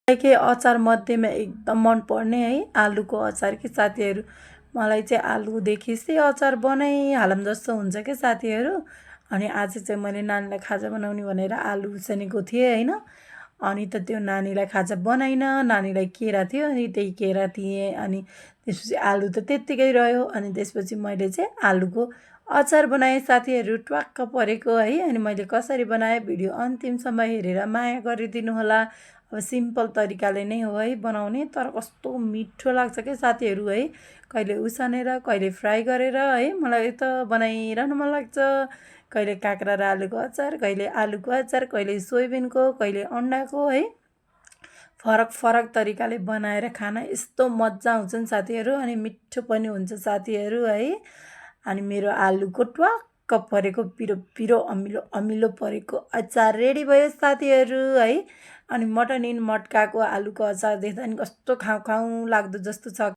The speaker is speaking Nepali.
के अचार मध्येमा एकदम मन पर्ने है आलुको अचार कि साथीहरू। मलाई चाहिँ आलुदेखि चाहिँ अचार बनाइहालौँ जस्तो हुन्छ कि साथीहरू। अनि आज चाहिँ मैले नानीलाई खाजा बनाउने भनेर आलु उसिनेको थिएँ होइन। अनि त त्यो नानीलाई खाजा बनाइनँ, नानीलाई केरा थियो अनि त्यही केरा दिएँ। अनि त्यसपछि आलु त त्यत्तिकै रह्यो। अनि त्यसपछि मैले चाहिँ आलुको अचार बनाएँ साथीहरू, ट्वाक्क परेको है। अनि मैले कसरी बनाएँ भिडियो अन्तिमसम्म हेरेर माया गरिदिनु होला। अब सिम्पल तरिकाले नै हो है बनाउने, तर कस्तो मिठो लाग्छ क्या साथीहरू है। कहिले उसानेर कहिले फ्राई गरेर है, मलाई त बनाइरहनु मन लाग्छ। कहिले काँक्रा र आलुको अचार, कहिले आलुको अचार, कहिले सोयाबिनको, कहिले अन्डाको है। फरक फरक तरिकाले बनाएर खान यस्तो मजा आउँछ नि साथीहरू। अनि मिठो पनि हुन्छ साथीहरू है। अनि मेरो आलुको ट्वाक्क परेको पिरो पिरो अमिलो अमिलो परेको अचार रेडी भयो साथीहरू है। अनि मटन इन मटकाको आलुको अचार देख्दा नि कस्तो खाउँ खाउँ लाग्दो जस्तो छ।